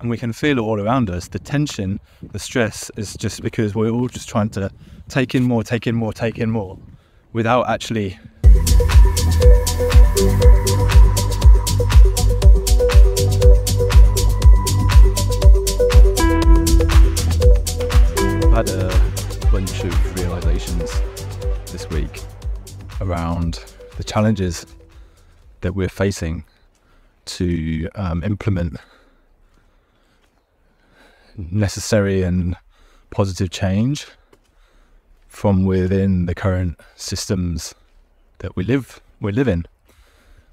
and we can feel it all around us. The tension, the stress is just because we're all just trying to take in more, without actually I've had a bunch of realisations this week around the challenges that we're facing to implement necessary and positive change from within the current systems that we live in.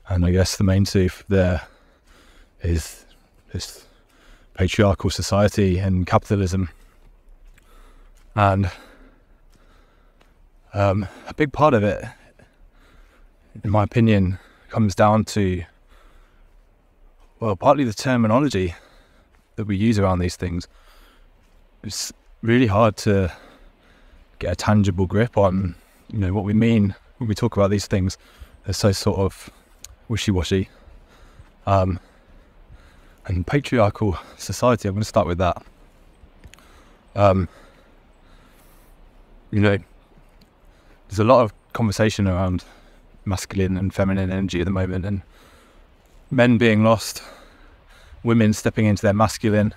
And I guess the main two there is this patriarchal society and capitalism. And a big part of it, in my opinion, comes down to, well, partly the terminology that we use around these things. It's really hard to get a tangible grip on, what we mean when we talk about these things. They're so sort of wishy-washy. And patriarchal society, I'm going to start with that. There's a lot of conversation around masculine and feminine energy at the moment, and men being lost, women stepping into their masculine,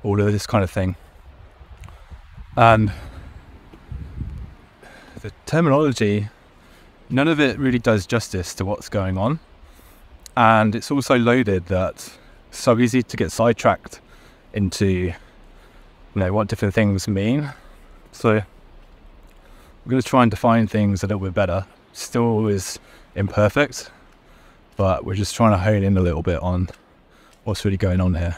all of this kind of thing. And the terminology, none of it really does justice to what's going on. And it's also loaded that it's so easy to get sidetracked into, what different things mean. So we're going to try and define things a little bit better. Still is imperfect, but we're just trying to hone in a little bit on what's really going on here.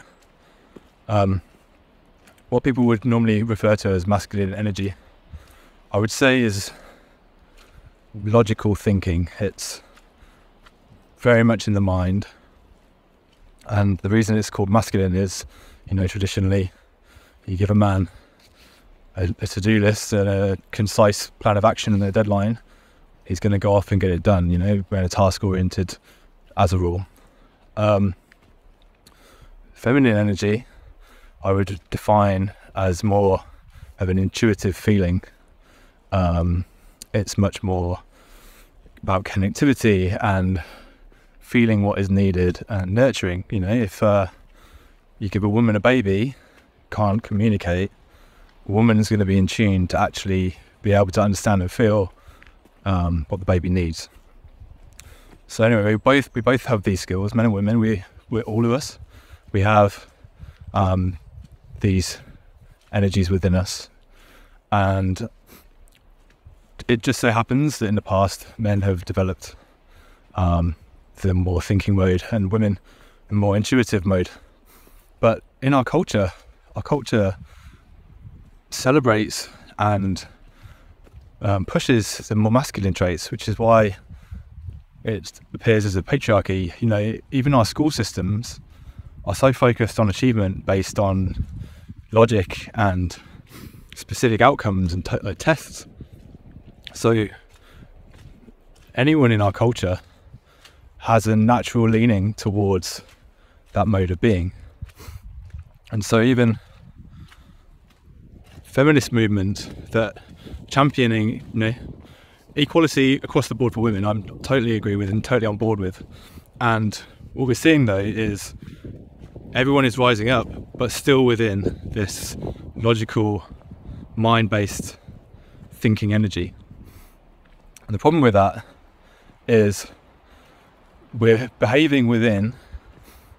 What people would normally refer to as masculine energy, I would say, is logical thinking. It's very much in the mind. And the reason it's called masculine is, traditionally, you give a man a to-do list and a concise plan of action and a deadline, he's going to go off and get it done, we're in a task-oriented as a rule. Feminine energy, I would define as more of an intuitive feeling. It's much more about connectivity and feeling what is needed and nurturing. If you give a woman a baby, can't communicate, a woman is going to be in tune to actually be able to understand and feel what the baby needs. So anyway, we both have these skills, men and women. We're all of us. We have these energies within us, and it just so happens that in the past, men have developed the more thinking mode, and women in more intuitive mode. But in our culture celebrates and pushes the more masculine traits, which is why it appears as a patriarchy. Even our school systems are so focused on achievement based on logic and specific outcomes and tests. So anyone in our culture has a natural leaning towards that mode of being. And so even feminist movement that championing, equality across the board for women, I'm totally agree with and totally on board with. And what we're seeing though is everyone is rising up, but still within this logical, mind-based thinking energy. And the problem with that is we're behaving within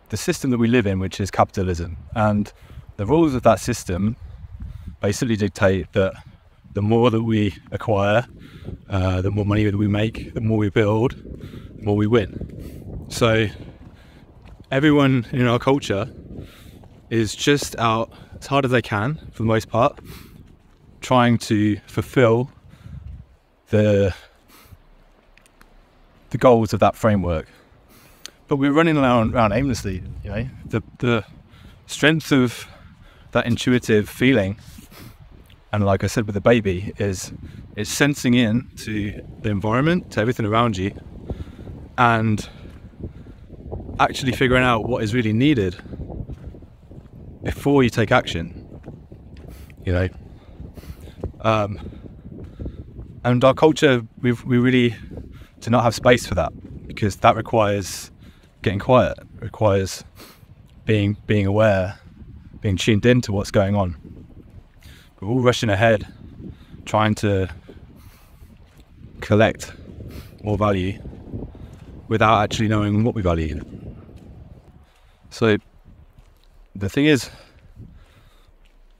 the system that we live in, which is capitalism. And the rules of that system basically dictate that the more that we acquire, the more money that we make, the more we build, the more we win. So everyone in our culture is just out as hard as they can, for the most part, trying to fulfill the goals of that framework. But we're running around aimlessly, the strength of that intuitive feeling, and like I said with the baby, is it's sensing in to the environment, to everything around you, and actually figuring out what is really needed before you take action, you know. And our culture, we really do not have space for that, because that requires getting quiet, requires being aware, being tuned into what's going on. We're all rushing ahead, trying to collect more value without actually knowing what we value. So the thing is,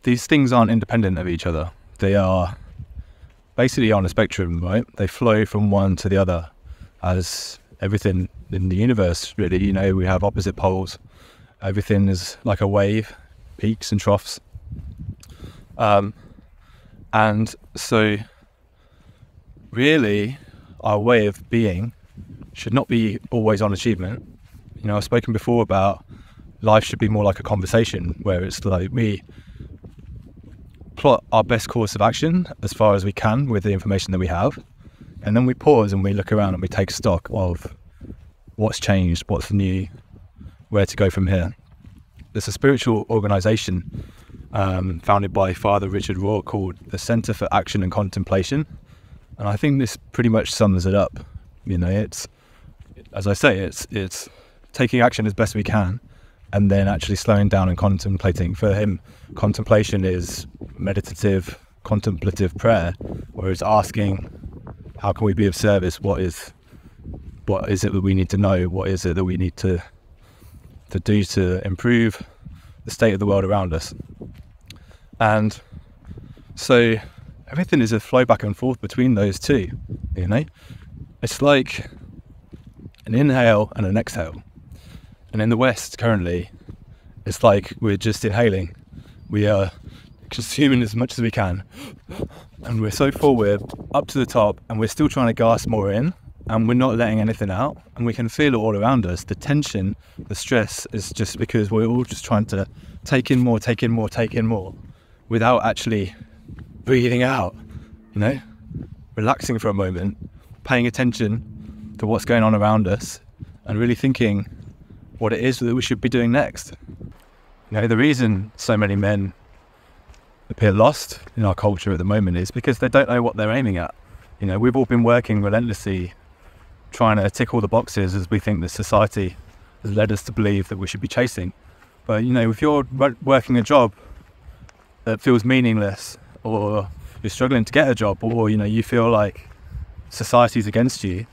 these things aren't independent of each other. They are basically on a spectrum, right? They flow from one to the other, as everything in the universe, really. You know, we have opposite poles. Everything is like a wave, peaks and troughs. And so really our way of being should not be always on achievement. You know, I've spoken before about life should be more like a conversation, where it's like we plot our best course of action as far as we can with the information that we have, and then we pause and we look around and we take stock of what's changed, what's new, where to go from here. There's a spiritual organisation founded by Father Richard Rohr called the Centre for Action and Contemplation, and I think this pretty much sums it up. You know, it's, as I say, it's taking action as best we can, and then actually slowing down and contemplating. For him, contemplation is meditative, contemplative prayer, where it's asking, how can we be of service? What is it that we need to know? What is it that we need to do to improve the state of the world around us? And so everything is a flow back and forth between those two, you know? It's like an inhale and an exhale. And in the West currently, it's like we're just inhaling. We are consuming as much as we can. And we're so full, we're up to the top, and we're still trying to gasp more in, and we're not letting anything out. And we can feel it all around us. The tension, the stress is just because we're all just trying to take in more, without actually breathing out, you know, relaxing for a moment, paying attention to what's going on around us, and really thinking what it is that we should be doing next. You know, the reason so many men appear lost in our culture at the moment is because they don't know what they're aiming at. You know, we've all been working relentlessly, trying to tick all the boxes as we think that society has led us to believe that we should be chasing. But, you know, if you're working a job that feels meaningless, or you're struggling to get a job, or, you know, you feel like society's against you,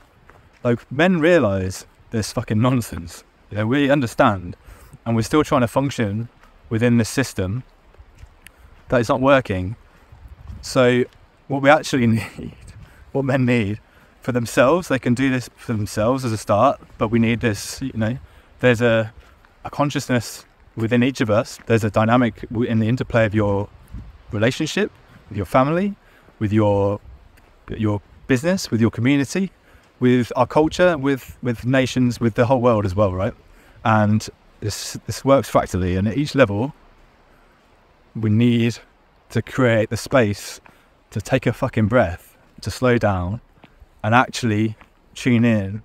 like, men realise this fucking nonsense. You know, we understand, and we're still trying to function within this system that is not working. So what we actually need, what men need for themselves, they can do this for themselves as a start, but we need this, you know, there's a consciousness within each of us. There's a dynamic in the interplay of your relationship, with your family, with your business, with your community, with our culture, with nations, with the whole world as well, right? And this works fractally, and at each level we need to create the space to take a fucking breath, to slow down and actually tune in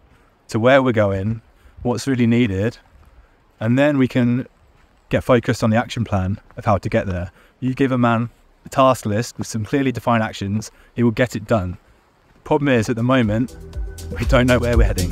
to where we're going, what's really needed, and then we can get focused on the action plan of how to get there. You give a man a task list with some clearly defined actions, he will get it done. Problem is, at the moment, we don't know where we're heading.